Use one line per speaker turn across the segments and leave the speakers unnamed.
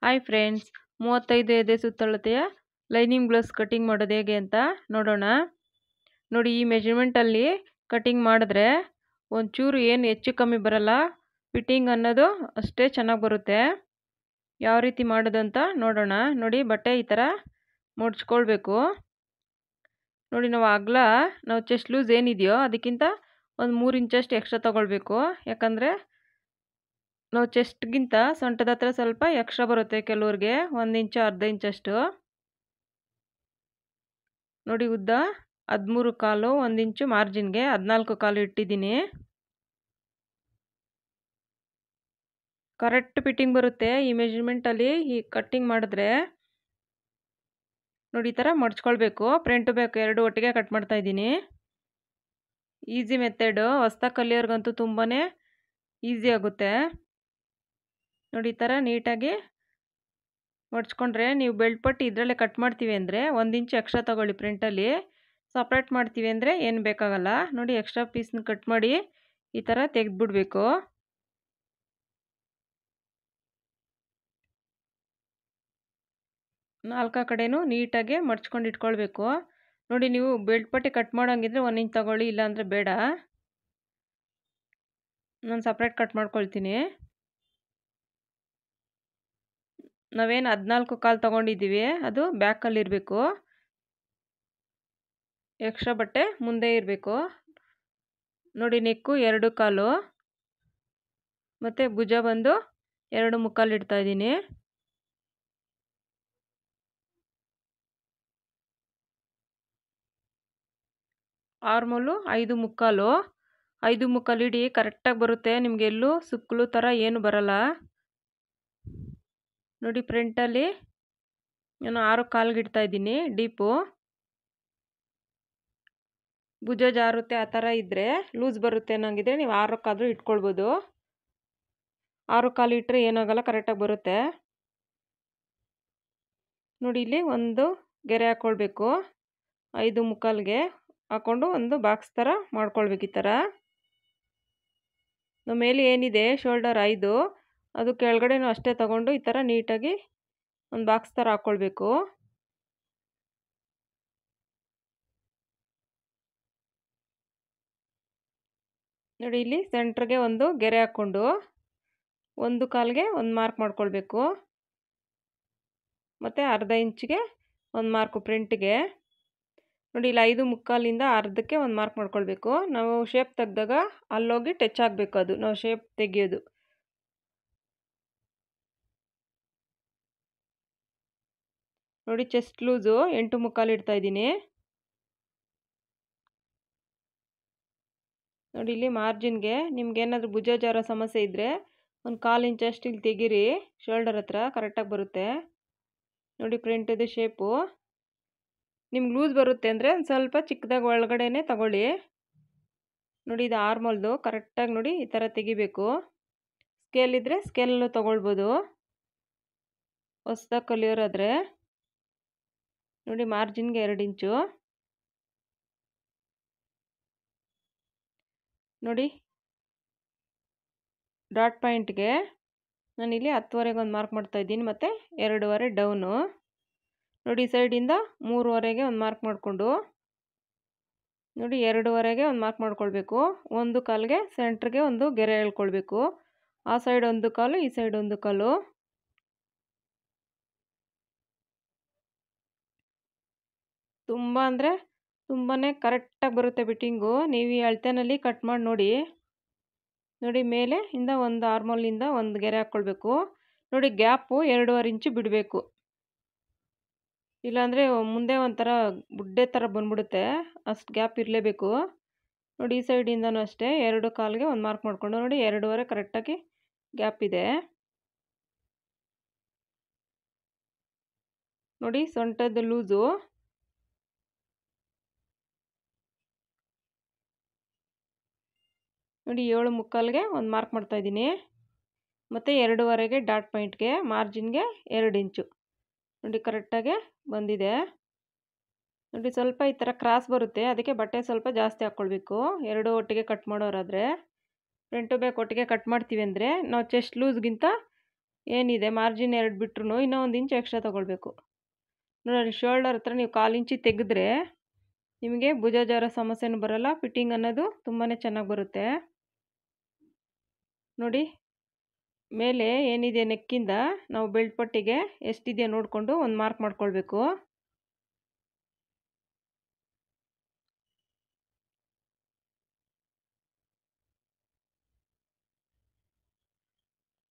Hi friends, 35 ಎದೆ ಸುತ್ತಳತೆಯ lining blouse cutting ಮಾಡೋದು ಹೇಗೆ ಅಂತ ನೋಡೋಣ. ನೋಡಿ, ಈ ಮೆಜರ್ಮೆಂಟಲ್ಲಿ ಕಟಿಂಗ್ ಮಾಡಿದ್ರೆ ಒಂಚೂರು ಏನು ಹೆಚ್ಚು ಕಮ್ಮಿ ಬರಲ್ಲ. ಫಿಟ್ಟಿಂಗ್ ಅನ್ನೋದು ಅಷ್ಟೇ ಚೆನ್ನಾಗಿ ಬರುತ್ತೆ. ಯಾವ ರೀತಿ ಮಾಡೋದು ಅಂತ ನೋಡೋಣ. ನೋಡಿ, ಬಟ್ಟೆ ಈ ಥರ ಮುಡ್ಚ್ಕೊಳ್ಬೇಕು. ನೋಡಿ, ನಾವು ಚೆಸ್ಟ್ ಲೂಸ್ ಏನಿದೆಯೋ ಅದಕ್ಕಿಂತ ಒಂದು 3 ಇಂಚಷ್ಟು ಎಕ್ಸ್ಟ್ರಾ ತೊಗೊಳ್ಬೇಕು. ಯಾಕಂದರೆ ನಾವು ಚೆಸ್ಟ್ಗಿಂತ ಸೊಂಟದ ಹತ್ರ ಸ್ವಲ್ಪ ಎಕ್ಸ್ಟ್ರಾ ಬರುತ್ತೆ ಕೆಲವ್ರಿಗೆ, 1 ಇಂಚು ಅರ್ಧ ಇಂಚಷ್ಟು. ನೋಡಿ, ಉದ್ದ 13 ಕಾಲು, 1 ಇಂಚು ಮಾರ್ಜಿನ್ಗೆ 14 ಕಾಲು ಇಟ್ಟಿದ್ದೀನಿ. ಕರೆಕ್ಟ್ ಫಿಟ್ಟಿಂಗ್ ಬರುತ್ತೆ ಈ ಮೆಜರ್ಮೆಂಟಲ್ಲಿ. ಈ ಕಟ್ಟಿಂಗ್ ಮಾಡಿದ್ರೆ ನೋಡಿ, ಈ ಥರ ಮಡ್ಚ್ಕೊಳ್ಬೇಕು. ಫ್ರಂಟ್ ಬ್ಯಾಕ್ ಎರಡು ಒಟ್ಟಿಗೆ ಕಟ್ ಮಾಡ್ತಾ ಇದ್ದೀನಿ. ಈಸಿ ಮೆಥಡು, ಹೊಸ್ದಾಗಿ ಕಲಿಯೋರ್ಗಂತೂ ತುಂಬಾ ಈಸಿ ಆಗುತ್ತೆ. ನೋಡಿ, ಈ ಥರ ನೀಟಾಗಿ ಮಡ್ಚ್ಕೊಂಡ್ರೆ, ನೀವು ಬೆಲ್ಟ್ ಪಟ್ಟಿ ಇದರಲ್ಲೇ ಕಟ್ ಮಾಡ್ತೀವಿ ಅಂದರೆ 1 ಇಂಚು ಎಕ್ಸ್ಟ್ರಾ ತೊಗೊಳ್ಳಿ. ಫ್ರಂಟಲ್ಲಿ ಸಪ್ರೇಟ್ ಮಾಡ್ತೀವಿ ಅಂದರೆ ಏನು ಬೇಕಾಗಲ್ಲ. ನೋಡಿ, ಎಕ್ಸ್ಟ್ರಾ ಪೀಸ್ನ ಕಟ್ ಮಾಡಿ ಈ ಥರ ತೆಗೆದುಬಿಡ್ಬೇಕು. ನಾಲ್ಕು ಕಡೆನೂ ನೀಟಾಗಿ ಮಡ್ಚ್ಕೊಂಡು ಇಟ್ಕೊಳ್ಬೇಕು. ನೋಡಿ, ನೀವು ಬೆಲ್ಟ್ ಪಟ್ಟಿ ಕಟ್ ಮಾಡೋಂಗಿದ್ರೆ 1 ಇಂಚ್ ತೊಗೊಳ್ಳಿ, ಇಲ್ಲಾಂದರೆ ಬೇಡ. ನಾನು ಸಪ್ರೇಟ್ ಕಟ್ ಮಾಡ್ಕೊಳ್ತೀನಿ. ನಾವೇನು 14 ಕಾಲು ತೊಗೊಂಡಿದ್ದೀವಿ ಅದು ಬ್ಯಾಕಲ್ಲಿರಬೇಕು. ಎಕ್ಸ್ಟ್ರಾ ಬಟ್ಟೆ ಮುಂದೆ ಇರಬೇಕು. ನೋಡಿ, ನೆಕ್ಕು 2 ಕಾಲು ಮತ್ತು ಭುಜ ಬಂದು 2 ಮುಕ್ಕಾಲು ಇಡ್ತಾ ಇದ್ದೀನಿ. ಆರ್ಮೋಲು 5 ಮುಕ್ಕಾಲು. 5 ಮುಕ್ಕಾಲು ಇಡಿ, ಕರೆಕ್ಟಾಗಿ ಬರುತ್ತೆ. ನಿಮಗೆ ಎಲ್ಲೂ ಸುಕ್ಕಲು ಥರ ಏನು ಬರಲ್ಲ. ನೋಡಿ, ಫ್ರಂಟಲ್ಲಿ ನಾನು 6 ಕಾಲ್ಗೆ ಇಡ್ತಾ ಇದ್ದೀನಿ ಡೀಪು. ಭುಜ ಜಾರುತ್ತೆ ಆ ಥರ ಇದ್ದರೆ, ಲೂಸ್ ಬರುತ್ತೆ ಅನ್ನೋಂಗಿದ್ರೆ ನೀವು 6 ಕಾಲು ಇಟ್ಕೊಳ್ಬೋದು. 6 ಕಾಲು ಇಟ್ಟರೆ ಏನಾಗಲ್ಲ, ಕರೆಕ್ಟಾಗಿ ಬರುತ್ತೆ. ನೋಡಿ, ಇಲ್ಲಿ ಒಂದು ಗೆರೆ ಹಾಕ್ಕೊಳ್ಬೇಕು. 5 ಮುಕ್ಕಾಲ್ಗೆ ಹಾಕ್ಕೊಂಡು ಒಂದು ಬಾಕ್ಸ್ ಥರ ಮಾಡ್ಕೊಳ್ಬೇಕು. ಈ ಥರ ನಮ್ಮ ಮೇಲೆ ಏನಿದೆ ಶೋಲ್ಡರ್ 5, ಅದು ಕೆಳಗಡೆನೂ ಅಷ್ಟೇ ತಗೊಂಡು ಈ ಥರ ನೀಟಾಗಿ ಒಂದು ಬಾಕ್ಸ್ ಥರ ಹಾಕ್ಕೊಳ್ಬೇಕು. ನೋಡಿ, ಇಲ್ಲಿ ಸೆಂಟ್ರಿಗೆ ಒಂದು ಗೆರೆ ಹಾಕ್ಕೊಂಡು 1 ಕಾಲ್ಗೆ ಒಂದು ಮಾರ್ಕ್ ಮಾಡ್ಕೊಳ್ಬೇಕು. ಮತ್ತು ಅರ್ಧ ಇಂಚಿಗೆ ಒಂದು ಮಾರ್ಕು ಫ್ರಂಟಿಗೆ. ನೋಡಿ, ಇಲ್ಲಿ 5 ಮುಕ್ಕಾಲಿಂದ ಅರ್ಧಕ್ಕೆ ಒಂದು ಮಾರ್ಕ್ ಮಾಡ್ಕೊಳ್ಬೇಕು. ನಾವು ಶೇಪ್ ತೆಗೆದಾಗ ಅಲ್ಲೋಗಿ ಟಚ್ ಆಗಬೇಕು, ಅದು ನಾವು ಶೇಪ್ ತೆಗಿಯೋದು. ನೋಡಿ, ಚೆಸ್ಟ್ ಲೂಸು 8 ಮುಕ್ಕಾಲು ಇಡ್ತಾ ಇದ್ದೀನಿ. ನೋಡಿ, ಇಲ್ಲಿ ಮಾರ್ಜಿನ್ಗೆ ನಿಮ್ಗೇನಾದರೂ ಭುಜ ಜಾರೋ ಸಮಸ್ಯೆ ಇದ್ದರೆ 1/4 ಇಂಚಷ್ಟು ಇಲ್ಲಿ ತೆಗೀರಿ, ಶೋಲ್ಡರ್ ಹತ್ರ ಕರೆಕ್ಟಾಗಿ ಬರುತ್ತೆ. ನೋಡಿ, ಫ್ರಂಟದು ಶೇಪು ನಿಮ್ಗೆ ಲೂಸ್ ಬರುತ್ತೆ ಅಂದರೆ ಒಂದು ಸ್ವಲ್ಪ ಚಿಕ್ಕದಾಗಿ ಒಳಗಡೆನೇ ತಗೊಳ್ಳಿ. ನೋಡಿ, ಇದು ಆರ್ಮೋಲ್ದು ಕರೆಕ್ಟಾಗಿ ನೋಡಿ ಈ ಥರ ತೆಗಿಬೇಕು. ಸ್ಕೇಲ್ ಇದ್ದರೆ ಸ್ಕೇಲಲ್ಲೂ ತೊಗೊಳ್ಬೋದು ಹೊಸ್ದಾಗಿ ಕಲಿಯೋರಾದರೆ. ನೋಡಿ, ಮಾರ್ಜಿನ್ಗೆ 2 ಇಂಚು. ನೋಡಿ, ಡಾಟ್ ಪಾಯಿಂಟ್ಗೆ ನಾನಿಲ್ಲಿ 10ವರೆಗೆ ಒಂದು ಮಾರ್ಕ್ ಮಾಡ್ತಾ ಇದ್ದೀನಿ, ಮತ್ತು 2.5 ಡೌನು. ನೋಡಿ, ಸೈಡಿಂದ 3.5ಗೆ ಒಂದು ಮಾರ್ಕ್ ಮಾಡಿಕೊಂಡು ನೋಡಿ 2.5ಗೆ ಒಂದು ಮಾರ್ಕ್ ಮಾಡ್ಕೊಳ್ಬೇಕು. 1 ಕಾಲ್ಗೆ ಸೆಂಟ್ರಿಗೆ ಒಂದು ಗೆರೆ ಎಳ್ಕೊಳ್ಬೇಕು. ಆ ಸೈಡ್ 1 ಕಾಲು, ಈ ಸೈಡ್ 1 ಕಾಲು. ತುಂಬ ಅಂದರೆ ತುಂಬಾ ಕರೆಕ್ಟಾಗಿ ಬರುತ್ತೆ ಫಿಟ್ಟಿಂಗು. ನೀವು ಈ ಅಳತೆನಲ್ಲಿ ಕಟ್ ಮಾಡಿ ನೋಡಿ. ನೋಡಿ, ಮೇಲೆ ಇಂದ ಒಂದು ಆರ್ಮೋಲಿಂದ ಒಂದು ಗೆರೆ ಹಾಕ್ಕೊಳ್ಬೇಕು. ನೋಡಿ, ಗ್ಯಾಪು 2.5 ಇಂಚು ಬಿಡಬೇಕು, ಇಲ್ಲಾಂದರೆ ಮುಂದೆ ಒಂಥರ ಬುಡ್ಡೆ ಥರ ಬಂದ್ಬಿಡುತ್ತೆ. ಅಷ್ಟು ಗ್ಯಾಪ್ ಇರಲೇಬೇಕು. ನೋಡಿ, ಈ ಸೈಡಿಂದನೂ ಅಷ್ಟೇ 2 ಕಾಲ್ಗೆ ಒಂದು ಮಾರ್ಕ್ ಮಾಡಿಕೊಂಡು ನೋಡಿ 2.5 ಕರೆಕ್ಟಾಗಿ ಗ್ಯಾಪ್ ಇದೆ. ನೋಡಿ, ಸೊಂಟದ ಲೂಸು ನೋಡಿ 7 ಮುಕ್ಕಾಲ್ಗೆ ಒಂದು ಮಾರ್ಕ್ ಮಾಡ್ತಾ ಇದ್ದೀನಿ, ಮತ್ತು 2.5ಗೆ ಡಾಟ್ ಪಾಯಿಂಟ್ಗೆ ಮಾರ್ಜಿನ್ಗೆ 2 ಇಂಚು. ನೋಡಿ, ಕರೆಕ್ಟಾಗಿ ಬಂದಿದೆ. ನೋಡಿ, ಸ್ವಲ್ಪ ಈ ಥರ ಕ್ರಾಸ್ ಬರುತ್ತೆ, ಅದಕ್ಕೆ ಬಟ್ಟೆ ಸ್ವಲ್ಪ ಜಾಸ್ತಿ ಹಾಕ್ಕೊಳ್ಬೇಕು. 2 ಒಟ್ಟಿಗೆ ಕಟ್ ಮಾಡೋರಾದರೆ. ಫ್ರಂಟು ಬ್ಯಾಕ್ ಒಟ್ಟಿಗೆ ಕಟ್ ಮಾಡ್ತೀವಿ ಅಂದರೆ ನಾವು ಚೆಸ್ಟ್ ಲೂಸ್ಗಿಂತ ಏನಿದೆ ಮಾರ್ಜಿನ್ 2 ಬಿಟ್ರು ಇನ್ನೂ 1 ಇಂಚ್ ಎಕ್ಸ್ಟ್ರಾ ತೊಗೊಳ್ಬೇಕು. ನೋಡಿ ಶೋಲ್ಡರ್ ಹತ್ರ ನೀವು 1/4 ಇಂಚಿ ತೆಗೆದ್ರೆ ನಿಮಗೆ ಭುಜ ಜಾರೋ ಸಮಸ್ಯೆನೂ ಬರೋಲ್ಲ, ಫಿಟ್ಟಿಂಗ್ ಅನ್ನೋದು ತುಂಬಾ ಚೆನ್ನಾಗಿ ಬರುತ್ತೆ. ನೋಡಿ ಮೇಲೆ ಏನಿದೆ ನೆಕ್ಕಿಂದ ನಾವು ಬೆಲ್ಟ್ ಪಟ್ಟಿಗೆ ಎಷ್ಟಿದೆಯೋ ನೋಡಿಕೊಂಡು ಒಂದು ಮಾರ್ಕ್ ಮಾಡ್ಕೊಳ್ಬೇಕು.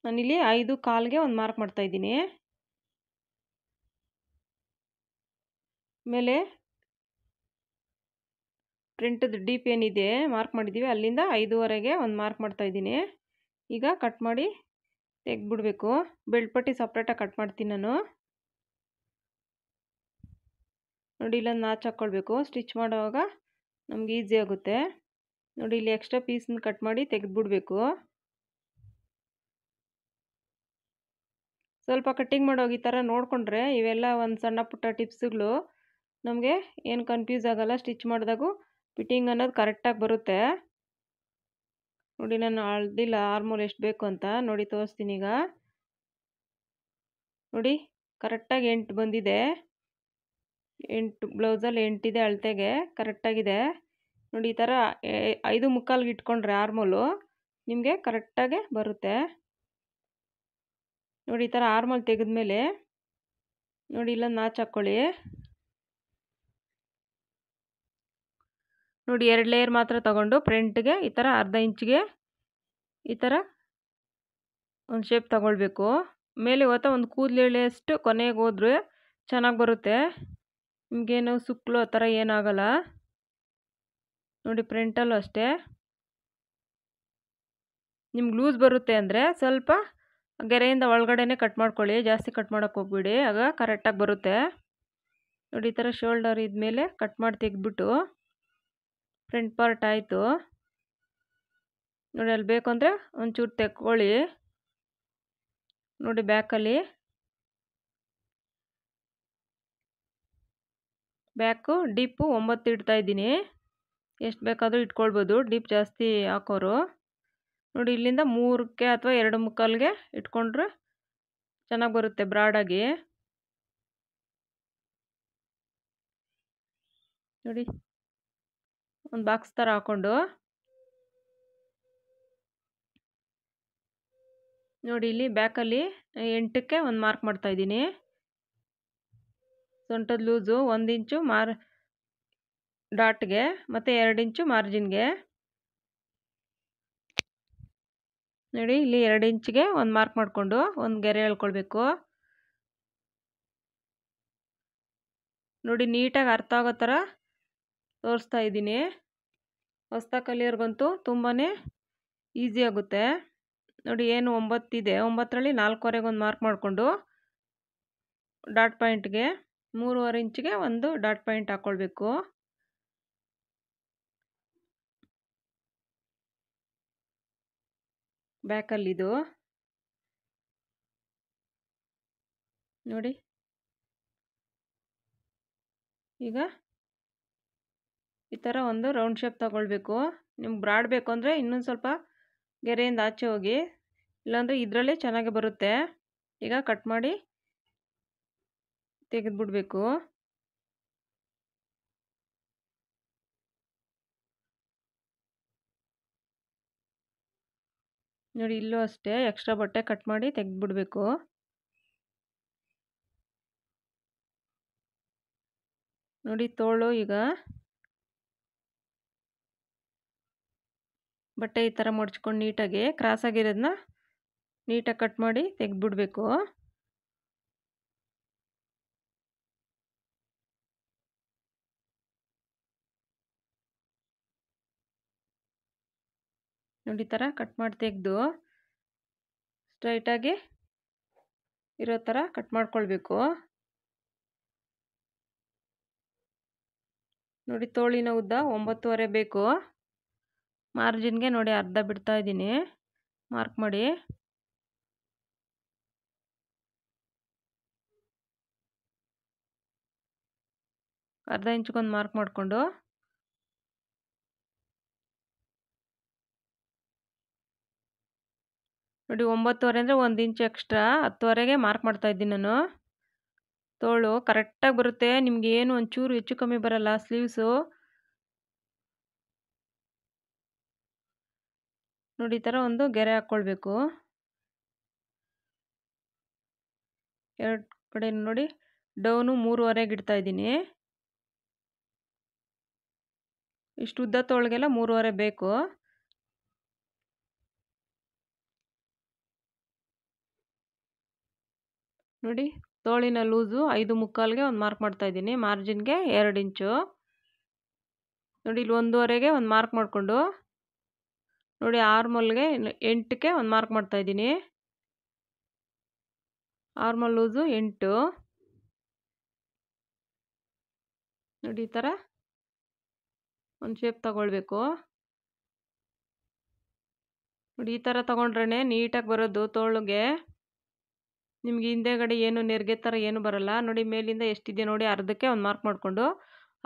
ನಾನಿಲ್ಲಿ 5/4ಗೆ ಒಂದು ಮಾರ್ಕ್ ಮಾಡ್ತಾಯಿದ್ದೀನಿ. ಮೇಲೆ ಫ್ರಂಟದ್ದು ಡೀಪ್ ಏನಿದೆ ಮಾರ್ಕ್ ಮಾಡಿದ್ದೀವಿ ಅಲ್ಲಿಂದ 5/2ಗೆ ಒಂದು ಮಾರ್ಕ್ ಮಾಡ್ತಾಯಿದ್ದೀನಿ. ಈಗ ಕಟ್ ಮಾಡಿ ತೆಗೆದ್ಬಿಡ್ಬೇಕು. ಬೆಲ್ಟ್ ಪಟ್ಟಿ ಸಪ್ರೇಟಾಗಿ ಕಟ್ ಮಾಡ್ತೀನಿ ನಾನು. ನೋಡಿ ಇಲ್ಲೊಂದು ನಾಚ್ ಹಾಕ್ಕೊಳ್ಬೇಕು, ಸ್ಟಿಚ್ ಮಾಡುವಾಗ ನಮ್ಗೆ ಈಸಿ ಆಗುತ್ತೆ. ನೋಡಿ ಇಲ್ಲಿ ಎಕ್ಸ್ಟ್ರಾ ಪೀಸ್ನ ಕಟ್ ಮಾಡಿ ತೆಗೆದ್ಬಿಡ್ಬೇಕು. ಸ್ವಲ್ಪ ಕಟ್ಟಿಂಗ್ ಮಾಡೋಗಿ ಈ ಥರ ನೋಡಿಕೊಂಡ್ರೆ ಇವೆಲ್ಲ ಒಂದು ಸಣ್ಣ ಪುಟ್ಟ ಟಿಪ್ಸ್ಗಳು ನಮಗೆ ಏನು ಕನ್ಫ್ಯೂಸ್ ಆಗೋಲ್ಲ. ಸ್ಟಿಚ್ ಮಾಡಿದಾಗೂ ಫಿಟ್ಟಿಂಗ್ ಅನ್ನೋದು ಕರೆಕ್ಟಾಗಿ ಬರುತ್ತೆ. ನೋಡಿ ನಾನು ಅಳ್ದಿಲ್ಲ ಆರ್ಮೋಲ್ ಎಷ್ಟು ಬೇಕು ಅಂತ, ನೋಡಿ ತೋರಿಸ್ತೀನಿ ಈಗ. ನೋಡಿ ಕರೆಕ್ಟಾಗಿ 8 ಬಂದಿದೆ. 8 ಬ್ಲೌಸಲ್ಲಿ 8 ಇದೆ ಅಳತೆಗೆ, ಕರೆಕ್ಟಾಗಿದೆ. ನೋಡಿ ಈ ಥರ 5/4ಗೆ ಇಟ್ಕೊಂಡ್ರೆ ಆರ್ಮೋಲು ನಿಮಗೆ ಕರೆಕ್ಟಾಗೆ ಬರುತ್ತೆ. ನೋಡಿ ಈ ಥರ ಆರ್ಮೋಲ್ ತೆಗೆದ್ಮೇಲೆ ನೋಡಿ ಇಲ್ಲೊಂದು ನಾಚ್ ಹಾಕ್ಕೊಳ್ಳಿ. ನೋಡಿ 2 ಲೇಯರ್ ಮಾತ್ರ ತಗೊಂಡು ಫ್ರಂಟ್ಗೆ ಈ ಥರ 1/2 ಇಂಚಿಗೆ ಈ ಥರ ಒಂದು ಶೇಪ್ ತಗೊಳ್ಬೇಕು. ಮೇಲೆ ಹೋಗ್ತಾ ಒಂದು ಕೂದಲೆಳೆಯಷ್ಟು ಕೊನೆಗೆ ಹೋದ್ರೆ ಚೆನ್ನಾಗಿ ಬರುತ್ತೆ. ನಿಮಗೇನು ಸುಕ್ಕಲು ಆ ಥರ ಏನಾಗಲ್ಲ. ನೋಡಿ ಫ್ರಂಟಲ್ಲೂ ಅಷ್ಟೇ. ನಿಮ್ಗೆ ಲೂಸ್ ಬರುತ್ತೆ ಅಂದರೆ ಸ್ವಲ್ಪ ಗೆರೆಯಿಂದ ಒಳಗಡೆನೇ ಕಟ್ ಮಾಡ್ಕೊಳ್ಳಿ, ಜಾಸ್ತಿ ಕಟ್ ಮಾಡೋಕ್ಕೆ ಹೋಗ್ಬಿಡಿ, ಆಗ ಕರೆಕ್ಟಾಗಿ ಬರುತ್ತೆ. ನೋಡಿ ಈ ಥರ ಶೋಲ್ಡರ್ ಇದ್ಮೇಲೆ ಕಟ್ ಮಾಡಿ ತೆಗೆದ್ಬಿಟ್ಟು ಫ್ರಂಟ್ ಪಾರ್ಟ್ ಆಯಿತು. ನೋಡಿ ಅಲ್ಲಿ ಬೇಕು ಅಂದರೆ ಒಂಚೂರು ತೆಕ್ಕೊಳ್ಳಿ. ನೋಡಿ ಬ್ಯಾಕು ಡೀಪು 9 ಇಡ್ತಾ ಇದ್ದೀನಿ. ಎಷ್ಟು ಬೇಕಾದರೂ ಇಟ್ಕೊಳ್ಬೋದು, ಡೀಪ್ ಜಾಸ್ತಿ ಹಾಕೋರು. ನೋಡಿ ಇಲ್ಲಿಂದ 3ಕ್ಕೆ ಅಥವಾ 2/4ಗೆ ಇಟ್ಕೊಂಡ್ರೆ ಚೆನ್ನಾಗಿ ಬರುತ್ತೆ ಬ್ರಾಡಾಗಿ. ನೋಡಿ ಒಂದು ಬಾಕ್ಸ್ ಥರ ಹಾಕ್ಕೊಂಡು ನೋಡಿ ಇಲ್ಲಿ ಬ್ಯಾಕಲ್ಲಿ 8ಕ್ಕೆ ಒಂದು ಮಾರ್ಕ್ ಮಾಡ್ತಾಯಿದ್ದೀನಿ. ಸೊಂಟದ ಲೂಸು 1 ಇಂಚು ಡಾಟ್ಗೆ ಮತ್ತು 2 ಇಂಚು ಮಾರ್ಜಿನ್ಗೆ. ನೋಡಿ ಇಲ್ಲಿ 2 ಇಂಚಿಗೆ ಒಂದು ಮಾರ್ಕ್ ಮಾಡಿಕೊಂಡು ಒಂದು ಗೆರೆ ಎಳ್ಕೊಳ್ಬೇಕು. ನೋಡಿ ನೀಟಾಗಿ ಅರ್ಥ ಆಗೋ ಥರ ತೋರಿಸ್ತಾ ಇದ್ದೀನಿ. ಹೊಸ್ದಾಗಿ ಕಲಿಯೋರ್ಗಂತೂ ತುಂಬಾ ಈಸಿ ಆಗುತ್ತೆ. ನೋಡಿ ಏನು 9 ಇದೆ, 9ರಲ್ಲಿ 4/2ಗೆ ಒಂದು ಮಾರ್ಕ್ ಮಾಡಿಕೊಂಡು ಡಾಟ್ ಪಾಯಿಂಟ್ಗೆ 3/2 ಇಂಚಿಗೆ ಒಂದು ಡಾಟ್ ಪಾಯಿಂಟ್ ಹಾಕ್ಕೊಳ್ಬೇಕು. ಬ್ಯಾಕಲ್ಲಿದು ನೋಡಿ. ಈಗ ಈ ಥರ ಒಂದು ರೌಂಡ್ ಶೇಪ್ ತಗೊಳ್ಬೇಕು. ನಿಮ್ಗೆ ಬ್ರಾಡ್ ಬೇಕು ಅಂದರೆ ಇನ್ನೊಂದು ಸ್ವಲ್ಪ ಗೆರೆಯಿಂದ ಆಚೆ ಹೋಗಿ, ಇಲ್ಲಾಂದರೆ ಇದರಲ್ಲೇ ಚೆನ್ನಾಗಿ ಬರುತ್ತೆ. ಈಗ ಕಟ್ ಮಾಡಿ ತೆಗೆದುಬಿಡ್ಬೇಕು. ನೋಡಿ ಇಲ್ಲೂ ಅಷ್ಟೇ ಎಕ್ಸ್ಟ್ರಾ ಬಟ್ಟೆ ಕಟ್ ಮಾಡಿ ತೆಗೆದುಬಿಡ್ಬೇಕು. ನೋಡಿ ತೋಳು ಈಗ ಬಟ್ಟೆ ಈ ಥರ ಮಡ್ಚ್ಕೊಂಡು ನೀಟಾಗಿ ಕ್ರಾಸಾಗಿರೋದನ್ನ ನೀಟಾಗಿ ಕಟ್ ಮಾಡಿ ತೆಗೆದುಬಿಡ್ಬೇಕು. ನೋಡಿ ಈ ಥರ ಕಟ್ ಮಾಡಿ ತೆಗೆದು ಸ್ಟ್ರೈಟಾಗಿ ಇರೋ ಥರ ಕಟ್ ಮಾಡ್ಕೊಳ್ಬೇಕು. ನೋಡಿ ತೋಳಿನ ಉದ್ದ 9.5 ಬೇಕು. ಮಾರ್ಜಿನ್ಗೆ ನೋಡಿ ಅರ್ಧ ಬಿಡ್ತಾ ಇದ್ದೀನಿ, ಮಾರ್ಕ್ ಮಾಡಿ. ಅರ್ಧ ಇಂಚ್ಗೊಂದು ಮಾರ್ಕ್ ಮಾಡಿಕೊಂಡು ನೋಡಿ 9.5 ಅಂದರೆ 1 ಇಂಚ್ ಎಕ್ಸ್ಟ್ರಾ 10.5ಗೆ ಮಾರ್ಕ್ ಮಾಡ್ತಾ ಇದ್ದೀನಿ ನಾನು. ತೋಳು ಕರೆಕ್ಟಾಗಿ ಬರುತ್ತೆ, ನಿಮ್ಗೆ ಏನು ಒಂಚೂರು ಹೆಚ್ಚು ಕಮ್ಮಿ ಬರಲ್ಲ. ಸ್ಲೀವ್ಸು ನೋಡಿ ಈ ಥರ ಒಂದು ಗೆರೆ ಹಾಕ್ಕೊಳ್ಬೇಕು. ಎರಡು ಕಡೆ ನೋಡಿ ಡೌನು 3.5ಗೆ ಇಡ್ತಾ ಇದ್ದೀನಿ. ಇಷ್ಟು ಉದ್ದ ತೋಳಿಗೆಲ್ಲ 3.5 ಬೇಕು. ನೋಡಿ ತೋಳಿನ ಲೂಸು 5.25ಗೆ ಒಂದು ಮಾರ್ಕ್ ಮಾಡ್ತಾ ಇದ್ದೀನಿ. ಮಾರ್ಜಿನ್ಗೆ 2 ಇಂಚು. ನೋಡಿ ಇಲ್ಲಿ 1.5ಗೆ ಒಂದು ಮಾರ್ಕ್ ಮಾಡಿಕೊಂಡು ನೋಡಿ ಆರ್ಮೋಲ್ಗೆ 8ಕ್ಕೆ ಒಂದು ಮಾರ್ಕ್ ಮಾಡ್ತಾ ಇದ್ದೀನಿ. Armhole loose 8. ನೋಡಿ ಈ ಥರ ಒಂದು ಶೇಪ್ ತಗೊಳ್ಬೇಕು. ನೋಡಿ ಈ ಥರ ತಗೊಂಡ್ರೆ ನೀಟಾಗಿ ಬರೋದು ತೋಳಿಗೆ. ನಿಮ್ಗೆ ಹಿಂದೆಗಡೆ ಏನು ನೆರಿಗೆ ಥರ ಏನು ಬರಲ್ಲ. ನೋಡಿ ಮೇಲಿಂದ ಎಷ್ಟಿದೆ ನೋಡಿ ಅರ್ಧಕ್ಕೆ ಒಂದು ಮಾರ್ಕ್ ಮಾಡಿಕೊಂಡು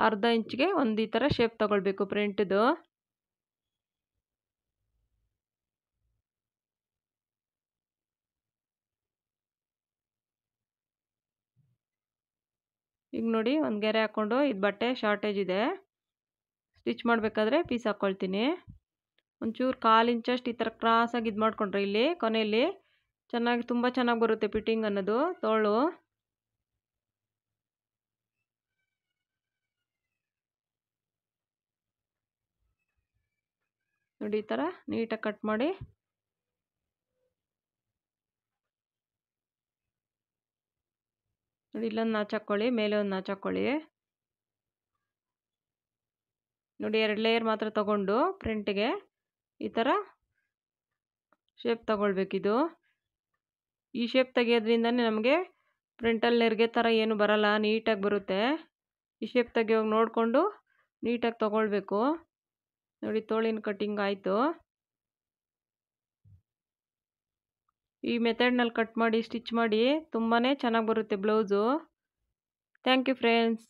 ಅರ್ಧ ಇಂಚ್ಗೆ ಒಂದು ಈ ಥರ ಶೇಪ್ ತಗೊಳ್ಬೇಕು ಪ್ರಿಂಟ್ದು. ಈಗ ನೋಡಿ ಒಂದು ಗೆರೆ ಹಾಕ್ಕೊಂಡು ಇದು ಬಟ್ಟೆ ಶಾರ್ಟೇಜ್ ಇದೆ, ಸ್ಟಿಚ್ ಮಾಡಬೇಕಾದ್ರೆ ಪೀಸ್ ಹಾಕ್ಕೊಳ್ತೀನಿ. ಒಂಚೂರು 1/4 ಇಂಚಷ್ಟು ಈ ಥರ ಕ್ರಾಸಾಗಿ ಇದು ಮಾಡಿಕೊಂಡ್ರೆ ಇಲ್ಲಿ ಕೊನೆಯಲ್ಲಿ ಚೆನ್ನಾಗಿ ತುಂಬ ಚೆನ್ನಾಗಿ ಬರುತ್ತೆ ಫಿಟ್ಟಿಂಗ್ ಅನ್ನೋದು ತೋಳು. ನೋಡಿ ಈ ಥರ ನೀಟಾಗಿ ಕಟ್ ಮಾಡಿ ನೋಡಿ ಇಲ್ಲೊಂದು ನಾಚ್ ಹಾಕ್ಕೊಳ್ಳಿ, ಮೇಲೆ ಒಂದು ನಾಚ್ ಹಾಕ್ಕೊಳ್ಳಿ. ನೋಡಿ 2 ಲೇಯರ್ ಮಾತ್ರ ತಗೊಂಡು ಫ್ರಂಟಿಗೆ ಈ ಥರ ಶೇಪ್ ತಗೊಳ್ಬೇಕಿದು. ಈ ಶೇಪ್ ತೆಗಿಯೋದ್ರಿಂದನೇ ನಮಗೆ ಫ್ರಂಟಲ್ಲಿ ನೆರಿಗೆ ಥರ ಏನು ಬರಲ್ಲ, ನೀಟಾಗಿ ಬರುತ್ತೆ. ಈ ಶೇಪ್ ತೆಗಿಯೋವಾಗ ನೋಡಿಕೊಂಡು ನೀಟಾಗಿ ತಗೊಳ್ಬೇಕು. ನೋಡಿ ತೋಳಿನ ಕಟ್ಟಿಂಗ್ ಆಯಿತು. ಈ ಮೆಥಡ್ನಲ್ಲಿ ಕಟ್ ಮಾಡಿ ಸ್ಟಿಚ್ ಮಾಡಿ ತುಂಬಾ ಚೆನ್ನಾಗಿ ಬರುತ್ತೆ ಬ್ಲೌಸು. Thank you friends.